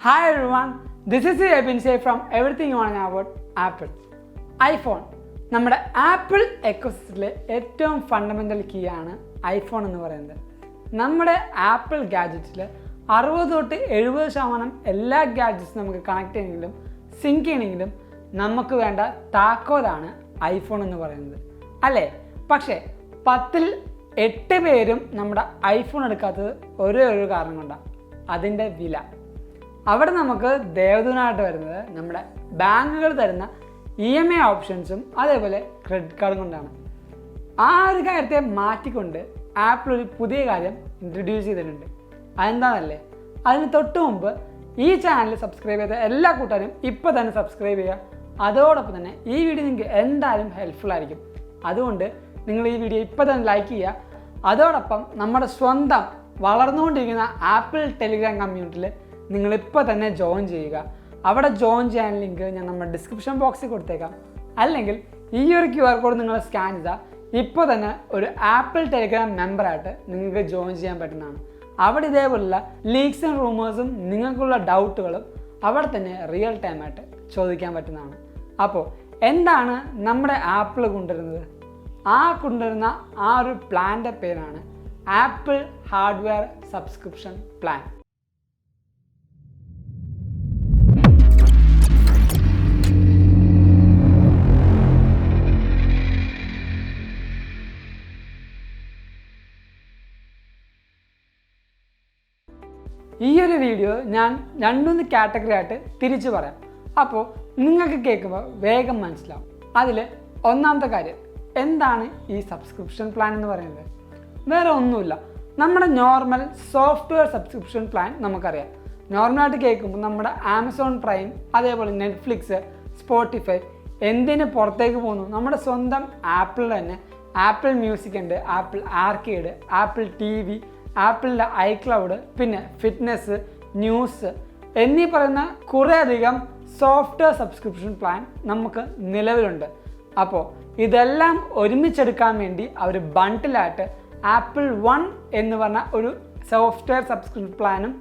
Hi everyone, this is Abin Xavier from Everything You Want to Know About Apple. iPhone. നമ്മുടെ apple എക്കോസിസ്റ്റത്തിലെ ഏറ്റവും fundamental key ആണ് iPhone എന്ന് പറയുന്നത്. നമ്മുടെ apple ഗാഡ്ജറ്റ്സിൽ 60-70% എല്ലാ ഗാഡ്ജറ്റ്സും നമുക്ക് കണക്ട് ചെയ്യണമെങ്കിലും സിങ്ക് ചെയ്യണമെങ്കിലും നമുക്ക് വേണ്ട താക്കോലാണ് ഐഫോൺ എന്ന് പറയുന്നത് അല്ലേ. പക്ഷേ 10-8 പേരും നമ്മുടെ ഐഫോൺ എടുക്കാത്തത് ഒരേ ഒരു കാരണം കൊണ്ടാണ്, അതിൻ്റെ വില. അവിടെ നമുക്ക് ദേവദൂതനായിട്ട് വരുന്നത് നമ്മുടെ ബാങ്കുകൾ തരുന്ന EMI ഓപ്ഷൻസും അതേപോലെ ക്രെഡിറ്റ് കാർഡും കൊണ്ടാണ്. ആ ഒരു കാര്യത്തെ മാറ്റിക്കൊണ്ട് ആപ്പിൾ ഒരു പുതിയ കാര്യം ഇൻട്രൊഡ്യൂസ് ചെയ്തിട്ടുണ്ട്. അതെന്താണെന്നല്ലേ, അതിന് തൊട്ട് മുമ്പ് ഈ ചാനൽ സബ്സ്ക്രൈബ് ചെയ്ത എല്ലാ കൂട്ടുകാരും ഇപ്പോൾ തന്നെ സബ്സ്ക്രൈബ് ചെയ്യുക. അതോടൊപ്പം തന്നെ ഈ വീഡിയോ നിങ്ങൾക്ക് എന്തായാലും ഹെൽപ്ഫുൾ ആയിരിക്കും. അതുകൊണ്ട് നിങ്ങൾ ഈ വീഡിയോ ഇപ്പോൾ തന്നെ ലൈക്ക് ചെയ്യുക. അതോടൊപ്പം നമ്മുടെ സ്വന്തം വളർന്നുകൊണ്ടിരിക്കുന്ന ആപ്പിൾ ടെലിഗ്രാം കമ്മ്യൂണിറ്റിയിൽ നിങ്ങളിപ്പോൾ തന്നെ ജോയിൻ ചെയ്യുക. അവിടെ ജോയിൻ ചെയ്യാൻ ലിങ്ക് ഞാൻ നമ്മുടെ ഡിസ്ക്രിപ്ഷൻ ബോക്സിൽ കൊടുത്തേക്കാം. അല്ലെങ്കിൽ ഈ ഒരു QR കോഡ് നിങ്ങൾ സ്കാൻ ചെയ്താൽ ഇപ്പോൾ തന്നെ ഒരു ആപ്പിൾ ടെലിഗ്രാം മെമ്പറായിട്ട് നിങ്ങൾക്ക് ജോയിൻ ചെയ്യാൻ പറ്റുന്നതാണ്. അവിടെ ഇതേപോലുള്ള ലീക്സും റൂമേഴ്സും നിങ്ങൾക്കുള്ള ഡൗട്ടുകളും അവിടെ തന്നെ റിയൽ ടൈമായിട്ട് ചോദിക്കാൻ പറ്റുന്നതാണ്. അപ്പോൾ എന്താണ് നമ്മുടെ ആപ്പിൾ കൊണ്ടുവരുന്നത്? കൊണ്ടുവരുന്ന ആ ഒരു പ്ലാൻ്റെ പേരാണ് ആപ്പിൾ ഹാർഡ്വെയർ സബ്സ്ക്രിപ്ഷൻ പ്ലാൻ. ഈ ഒരു വീഡിയോ ഞാൻ 2-3 കാറ്റഗറി ആയിട്ട് തിരിച്ചു പറയാം. അപ്പോൾ നിങ്ങൾക്ക് കേൾക്കുമ്പോൾ വേഗം മനസ്സിലാവും. അതിൽ ഒന്നാമത്തെ കാര്യം, എന്താണ് ഈ സബ്സ്ക്രിപ്ഷൻ പ്ലാൻ എന്ന് പറയുന്നത്? വേറെ ഒന്നുമില്ല, നമ്മുടെ നോർമൽ സോഫ്റ്റ്വെയർ സബ്സ്ക്രിപ്ഷൻ പ്ലാൻ നമുക്കറിയാം. നോർമലായിട്ട് കേൾക്കുമ്പോൾ നമ്മുടെ ആമസോൺ പ്രൈം, അതേപോലെ നെറ്റ്ഫ്ലിക്സ്, സ്പോട്ടിഫൈ എന്തിന് പുറത്തേക്ക് പോകുന്നു? നമ്മുടെ സ്വന്തം ആപ്പിളിൽ തന്നെ ആപ്പിൾ മ്യൂസിക് ഉണ്ട്, ആപ്പിൾ ആർക്കേഡ്, ആപ്പിൾ TV, ആപ്പിളിൻ്റെ iCloud, പിന്നെ ഫിറ്റ്നസ്, ന്യൂസ് എന്നീ പറയുന്ന കുറേയധികം സോഫ്റ്റ്വെയർ സബ്സ്ക്രിപ്ഷൻ പ്ലാൻ നമുക്ക് നിലവിലുണ്ട്. അപ്പോൾ ഇതെല്ലാം ഒരുമിച്ചെടുക്കാൻ വേണ്ടി അവർ ബണ്ടിലായിട്ട് ആപ്പിൾ വൺ എന്ന് പറഞ്ഞ ഒരു സോഫ്റ്റ്വെയർ സബ്സ്ക്രിപ്ഷൻ പ്ലാനും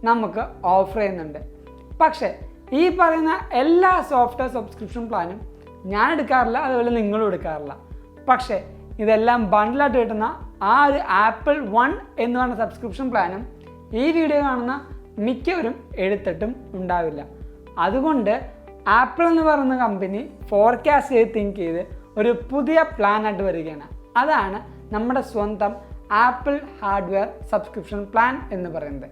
നമുക്ക് ഓഫർ ചെയ്യുന്നുണ്ട്. പക്ഷേ ഈ പറയുന്ന എല്ലാ സോഫ്റ്റ്വെയർ സബ്സ്ക്രിപ്ഷൻ പ്ലാനും ഞാൻ എടുക്കാറില്ല, അതുപോലെ നിങ്ങളും എടുക്കാറില്ല. പക്ഷേ ഇതെല്ലാം ബണ്ടിലായിട്ട് കിട്ടുന്ന ആ ഒരു ആപ്പിൾ വൺ എന്ന് പറഞ്ഞ സബ്സ്ക്രിപ്ഷൻ പ്ലാനും ഈ വീഡിയോ കാണുന്ന മിക്കവരും എടുത്തിട്ടും ഉണ്ടാവില്ല. അതുകൊണ്ട് ആപ്പിൾ എന്ന് പറയുന്ന കമ്പനി ഫോർകാസ്റ്റ് ചെയ്ത് തിങ്ക് ചെയ്ത് ഒരു പുതിയ പ്ലാനായിട്ട് വരികയാണ്. അതാണ് നമ്മുടെ സ്വന്തം ആപ്പിൾ ഹാർഡ്വെയർ സബ്സ്ക്രിപ്ഷൻ പ്ലാൻ എന്ന് പറയുന്നത്.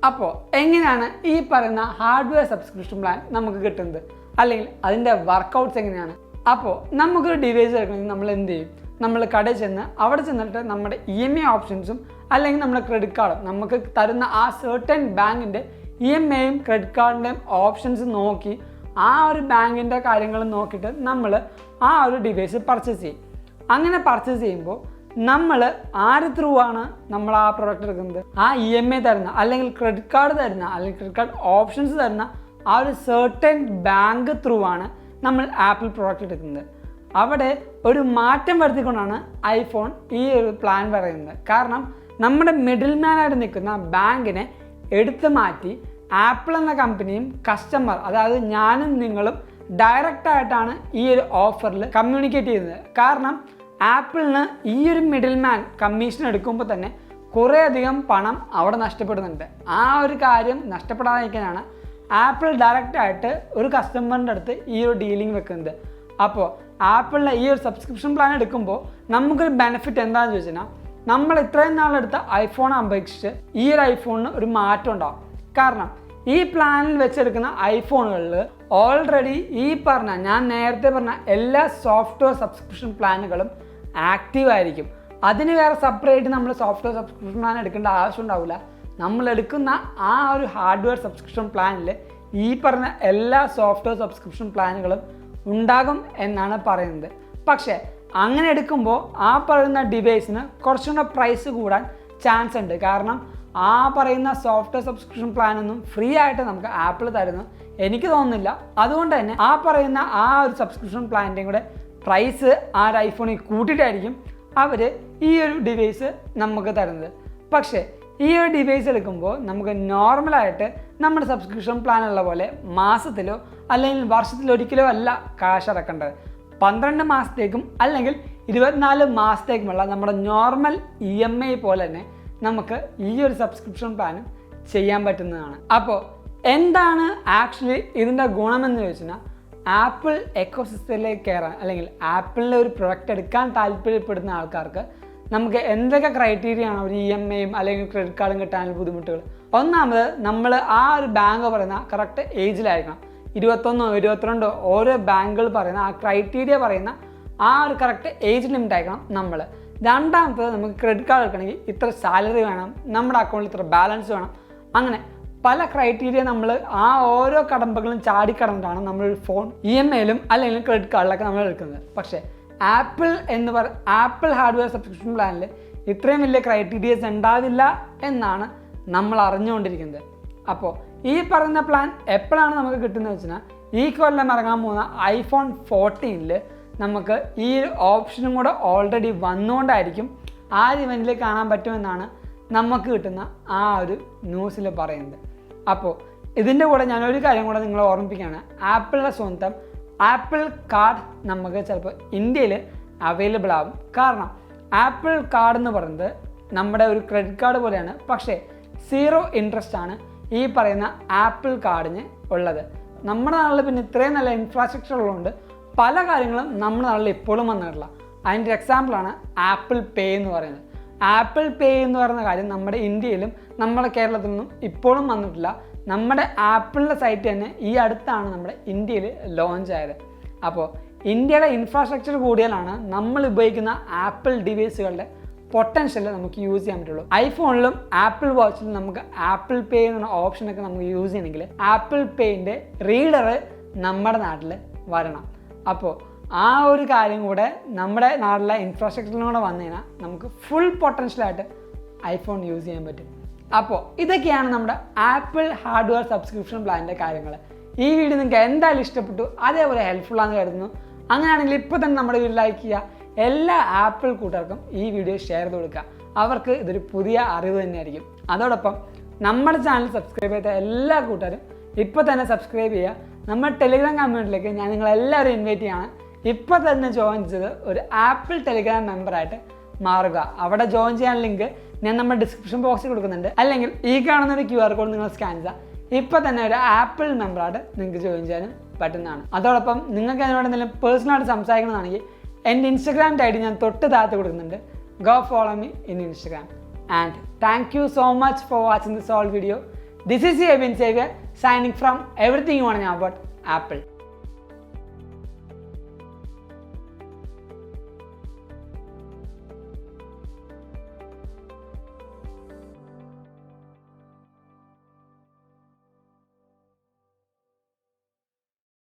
അപ്പോൾ എങ്ങനെയാണ് ഈ പറയുന്ന ഹാർഡ്വെയർ സബ്സ്ക്രിപ്ഷൻ പ്ലാൻ നമുക്ക് കിട്ടുന്നത്, അല്ലെങ്കിൽ അതിൻ്റെ വർക്കൗട്ട്സ് എങ്ങനെയാണ്? അപ്പോൾ നമുക്കൊരു ഡിവൈസ് എടുക്കണമെങ്കിൽ നമ്മൾ എന്ത് ചെയ്യും? നമ്മൾ കടയിൽ ചെന്ന് അവിടെ ചെന്നിട്ട് നമ്മുടെ EMI ഓപ്ഷൻസും അല്ലെങ്കിൽ നമ്മുടെ ക്രെഡിറ്റ് കാർഡും നമുക്ക് തരുന്ന ആ സർട്ടൻ ബാങ്കിൻ്റെ EMIയും ക്രെഡിറ്റ് കാർഡിൻ്റെയും ഓപ്ഷൻസ് നോക്കി ആ ഒരു ബാങ്കിൻ്റെ കാര്യങ്ങൾ നോക്കിയിട്ട് നമ്മൾ ആ ഒരു ഡിവൈസ് പർച്ചേസ് ചെയ്യും. അങ്ങനെ പർച്ചേസ് ചെയ്യുമ്പോൾ നമ്മൾ ആര് ത്രൂ ആണ് നമ്മൾ ആ പ്രോഡക്റ്റ് എടുക്കുന്നത്? ആ EMI തരുന്ന അല്ലെങ്കിൽ ക്രെഡിറ്റ് കാർഡ് തരുന്ന അല്ലെങ്കിൽ ക്രെഡിറ്റ് കാർഡ് ഓപ്ഷൻസ് തരുന്ന ആ ഒരു സർട്ടൻ ബാങ്ക് ത്രൂ ആണ് നമ്മൾ ആപ്പിൾ പ്രോഡക്റ്റ് എടുക്കുന്നത്. അവിടെ ഒരു മാറ്റം വരുത്തിക്കൊണ്ടാണ് ഐഫോൺ ഈ ഒരു പ്ലാൻ പറയുന്നത്. കാരണം നമ്മുടെ മിഡിൽ മാനായിട്ട് നിൽക്കുന്ന ബാങ്കിനെ എടുത്തു മാറ്റി ആപ്പിൾ എന്ന കമ്പനിയും കസ്റ്റമർ, അതായത് ഞാനും നിങ്ങളും ഡയറക്റ്റായിട്ടാണ് ഈ ഒരു ഓഫറിൽ കമ്മ്യൂണിക്കേറ്റ് ചെയ്യുന്നത്. കാരണം ആപ്പിളിന് ഈ ഒരു മിഡിൽ മാൻ കമ്മീഷൻ എടുക്കുമ്പോൾ തന്നെ കുറേയധികം പണം അവിടെ നഷ്ടപ്പെടുന്നുണ്ട്. ആ ഒരു കാര്യം നഷ്ടപ്പെടാതിരിക്കാനാണ് ആപ്പിൾ ഡയറക്റ്റായിട്ട് ഒരു കസ്റ്റമറിൻ്റെ അടുത്ത് ഈ ഒരു ഡീലിംഗ് വെക്കുന്നത്. അപ്പോൾ ആപ്പിളിൻ്റെ ഈ ഒരു സബ്സ്ക്രിപ്ഷൻ പ്ലാൻ എടുക്കുമ്പോൾ നമുക്കൊരു ബെനിഫിറ്റ് എന്താണെന്ന് ചോദിച്ചാൽ, നമ്മൾ ഇത്രയും നാളെടുത്ത ഐഫോൺ അപേക്ഷിച്ച് ഈ ഒരു ഐഫോണിന് ഒരു മാറ്റം ഉണ്ടാകും. കാരണം ഈ പ്ലാനിൽ വെച്ചെടുക്കുന്ന ഐഫോണുകളിൽ ഓൾറെഡി ഈ ഞാൻ നേരത്തെ പറഞ്ഞ എല്ലാ സോഫ്റ്റ്വെയർ സബ്സ്ക്രിപ്ഷൻ പ്ലാനുകളും ആക്റ്റീവ് ആയിരിക്കും. അതിന് വേറെ സെപ്പറേറ്റ് നമ്മൾ സോഫ്റ്റ്വെയർ സബ്സ്ക്രിപ്ഷൻ പ്ലാൻ എടുക്കേണ്ട ആവശ്യം ഉണ്ടാവില്ല. നമ്മൾ എടുക്കുന്ന ആ ഒരു ഹാർഡ്വെയർ സബ്സ്ക്രിപ്ഷൻ പ്ലാനിൽ ഈ പറഞ്ഞ എല്ലാ സോഫ്റ്റ്വെയർ സബ്സ്ക്രിപ്ഷൻ പ്ലാനുകളും ഉണ്ടാകും എന്നാണ് പറയുന്നത്. പക്ഷേ അങ്ങനെ എടുക്കുമ്പോൾ ആ പറയുന്ന ഡിവൈസിന് കുറച്ചുകൂടെ പ്രൈസ് കൂടാൻ ചാൻസ് ഉണ്ട്. കാരണം ആ പറയുന്ന സോഫ്റ്റ്വെയർ സബ്സ്ക്രിപ്ഷൻ പ്ലാനൊന്നും ഫ്രീ ആയിട്ട് നമുക്ക് ആപ്പിൾ തരുന്നു എനിക്ക് തോന്നുന്നില്ല. അതുകൊണ്ട് തന്നെ ആ പറയുന്ന ആ ഒരു സബ്സ്ക്രിപ്ഷൻ പ്ലാനിൻ്റെയും കൂടെ പ്രൈസ് ആ ഒരു ഐഫോണിൽ കൂട്ടിയിട്ടായിരിക്കും അവർ ഈ ഒരു ഡിവൈസ് നമുക്ക് തരുന്നത്. പക്ഷേ ഈ ഒരു ഡിവൈസ് എടുക്കുമ്പോൾ നമുക്ക് നോർമലായിട്ട് നമ്മുടെ സബ്സ്ക്രിപ്ഷൻ പ്ലാനുള്ള പോലെ മാസത്തിലോ അല്ലെങ്കിൽ വർഷത്തിലൊരിക്കലോ അല്ല കാശ് അടക്കേണ്ടത്. 12 മാസത്തേക്കും അല്ലെങ്കിൽ 24 മാസത്തേക്കുമുള്ള നമ്മുടെ നോർമൽ EMI പോലെ തന്നെ നമുക്ക് ഈ ഒരു സബ്സ്ക്രിപ്ഷൻ പ്ലാനും ചെയ്യാൻ പറ്റുന്നതാണ്. അപ്പോൾ എന്താണ് ആക്ച്വലി ഇതിൻ്റെ ഗുണമെന്ന് ചോദിച്ചാൽ, ആപ്പിൾ എക്കോസിസ്റ്റത്തിലേക്ക് കയറാൻ അല്ലെങ്കിൽ ആപ്പിളിൻ്റെ ഒരു പ്രൊഡക്റ്റ് എടുക്കാൻ താല്പര്യപ്പെടുന്ന ആൾക്കാർക്ക് നമുക്ക് എന്തൊക്കെ ക്രൈറ്റീരിയ ആണ് ഒരു EMIയും അല്ലെങ്കിൽ ക്രെഡിറ്റ് കാർഡും കിട്ടാനുള്ള ബുദ്ധിമുട്ടുകൾ. ഒന്നാമത്, നമ്മൾ ആ ഒരു ബാങ്ക് പറയുന്ന കറക്റ്റ് ഏജിലായിരിക്കണം. 21 22 ഓരോ ബാങ്കുകൾ പറയുന്ന ആ ക്രൈറ്റീരിയ പറയുന്ന ആ ഒരു കറക്റ്റ് ഏജ് ലിമിറ്റ് ആയിരിക്കണം നമ്മൾ. രണ്ടാമത്തത്, നമുക്ക് ക്രെഡിറ്റ് കാർഡ് എടുക്കണമെങ്കിൽ ഇത്ര സാലറി വേണം, നമ്മുടെ അക്കൗണ്ടിൽ ഇത്ര ബാലൻസ് വേണം. അങ്ങനെ പല ക്രൈറ്റീരിയ നമ്മൾ ആ ഓരോ കടമ്പകളും ചാടിക്കടന്നിട്ടാണ് നമ്മളൊരു ഫോൺ EMIയിലും അല്ലെങ്കിൽ ക്രെഡിറ്റ് കാർഡിലൊക്കെ നമ്മൾ എടുക്കുന്നത്. പക്ഷേ ആപ്പിൾ ഹാർഡ്വെയർ സബ്സ്ക്രിപ്ഷൻ പ്ലാനിൽ ഇത്രയും വലിയ ക്രൈറ്റീരിയസ് ഉണ്ടാവില്ല എന്നാണ് നമ്മൾ അറിഞ്ഞുകൊണ്ടിരിക്കുന്നത്. അപ്പോൾ ഈ പറയുന്ന പ്ലാൻ എപ്പോഴാണ് നമുക്ക് കിട്ടുന്നത് വെച്ചാൽ, ഈ കൊല്ലം ഇറങ്ങാൻ പോകുന്ന iPhone 14ൽ നമുക്ക് ഈ ഒരു ഓപ്ഷനും കൂടെ ഓൾറെഡി വന്നുകൊണ്ടായിരിക്കും ആ ഇവൻറ്റിൽ കാണാൻ പറ്റുമെന്നാണ് നമുക്ക് കിട്ടുന്ന ആ ഒരു ന്യൂസിൽ പറയുന്നത്. അപ്പോൾ ഇതിൻ്റെ കൂടെ ഞാനൊരു കാര്യം കൂടെ നിങ്ങളെ ഓർമ്മിപ്പിക്കുകയാണ്. ആപ്പിളിൻ്റെ സ്വന്തം ആപ്പിൾ കാർഡ് നമുക്ക് ചിലപ്പോൾ ഇന്ത്യയിൽ അവൈലബിൾ ആവും. കാരണം ആപ്പിൾ കാർഡ് എന്ന് പറയുന്നത് നമ്മുടെ ഒരു ക്രെഡിറ്റ് കാർഡ് പോലെയാണ്. പക്ഷേ 0 ഇൻട്രസ്റ്റ് ആണ് ഈ പറയുന്ന ആപ്പിൾ കാർഡിന് ഉള്ളത്. നമ്മുടെ നാട്ടിൽ പിന്നെ ഇത്രയും നല്ല ഇൻഫ്രാസ്ട്രക്ചർ ഉള്ളതുകൊണ്ട് പല കാര്യങ്ങളും നമ്മുടെ നാട്ടിൽ ഇപ്പോഴും വന്നിട്ടില്ല. അതിൻ്റെ എക്സാമ്പിളാണ് ആപ്പിൾ പേ എന്ന് പറയുന്നത്. ആപ്പിൾ പേ എന്ന് പറയുന്ന കാര്യം നമ്മുടെ ഇന്ത്യയിലും നമ്മുടെ കേരളത്തിൽ നിന്നും ഇപ്പോഴും വന്നിട്ടില്ല. നമ്മുടെ ആപ്പിളിൻ്റെ സൈറ്റ് തന്നെ ഈ അടുത്താണ് നമ്മുടെ ഇന്ത്യയിൽ ലോഞ്ച് ആയത്. അപ്പോൾ ഇന്ത്യയുടെ ഇൻഫ്രാസ്ട്രക്ചർ കൂടിയാലാണ് നമ്മൾ ഉപയോഗിക്കുന്ന ആപ്പിൾ ഡിവൈസുകളുടെ പൊട്ടൻഷ്യൽ നമുക്ക് യൂസ് ചെയ്യാൻ പറ്റുള്ളൂ. ഐഫോണിലും ആപ്പിൾ വാച്ചിലും നമുക്ക് ആപ്പിൾ പേ എന്ന ഓപ്ഷനൊക്കെ നമുക്ക് യൂസ് ചെയ്യണമെങ്കിൽ ആപ്പിൾ പേയിൻ്റെ റീഡർ നമ്മുടെ നാട്ടിൽ വരണം. അപ്പോൾ ആ ഒരു കാര്യം കൂടെ നമ്മുടെ നാട്ടിലെ ഇൻഫ്രാസ്ട്രക്ചറിലും കൂടെ വന്നു കഴിഞ്ഞാൽ നമുക്ക് ഫുൾ പൊട്ടൻഷ്യലായിട്ട് ഐഫോൺ യൂസ് ചെയ്യാൻ പറ്റും. അപ്പോൾ ഇതൊക്കെയാണ് നമ്മുടെ ആപ്പിൾ ഹാർഡ്വെയർ സബ്സ്ക്രിപ്ഷൻ പ്ലാനിൻ്റെ കാര്യങ്ങൾ. ഈ വീഡിയോ നിങ്ങൾക്ക് എന്തായാലും ഇഷ്ടപ്പെട്ടു, അതേപോലെ ഹെൽപ്ഫുള്ളാണെന്ന് കരുതുന്നു. അങ്ങനെയാണെങ്കിൽ ഇപ്പോൾ തന്നെ നമ്മുടെ വീഡിയോ ലൈക്ക് ചെയ്യുക. എല്ലാ ആപ്പിൾ കൂട്ടുകാർക്കും ഈ വീഡിയോ ഷെയർ ചെയ്ത് കൊടുക്കുക. അവർക്ക് ഇതൊരു പുതിയ അറിവ് തന്നെയായിരിക്കും. അതോടൊപ്പം നമ്മുടെ ചാനൽ സബ്സ്ക്രൈബ് ചെയ്ത എല്ലാ കൂട്ടുകാരും ഇപ്പോൾ തന്നെ സബ്സ്ക്രൈബ് ചെയ്യുക. നമ്മുടെ ടെലിഗ്രാം കമ്മ്യൂണിറ്റിയിലേക്ക് ഞാൻ നിങ്ങളെല്ലാവരും ഇൻവൈറ്റ് ചെയ്യാണ്. ഇപ്പോൾ തന്നെ ജോയിൻ ചെയ്ത് ഒരു ആപ്പിൾ ടെലിഗ്രാം മെമ്പറായിട്ട് മാറുക. അവിടെ ജോയിൻ ചെയ്യാൻ ലിങ്ക് ഞാൻ നമ്മുടെ ഡിസ്ക്രിപ്ഷൻ ബോക്സിൽ കൊടുക്കുന്നുണ്ട്. അല്ലെങ്കിൽ ഈ കാണുന്ന ഒരു QR കോഡ് നിങ്ങൾ സ്കാൻ ചെയ്യുക. ഇപ്പോൾ തന്നെ ഒരു ആപ്പിൾ മെമ്പറായിട്ട് നിങ്ങൾക്ക് ജോയിൻ ചെയ്യാനും പറ്റുന്നതാണ്. അതോടൊപ്പം നിങ്ങൾക്ക് അതിനോട് എന്തെങ്കിലും പേഴ്സണലായിട്ട് സംസാരിക്കണമെന്നാണെങ്കിൽ എൻ്റെ ഇൻസ്റ്റഗ്രാം ID ഞാൻ തൊട്ട് താഴത്ത് കൊടുക്കുന്നുണ്ട്. Go follow me in Instagram. And thank you so much for watching this whole video. This is Abin Xavier signing from everything you want to know about Apple.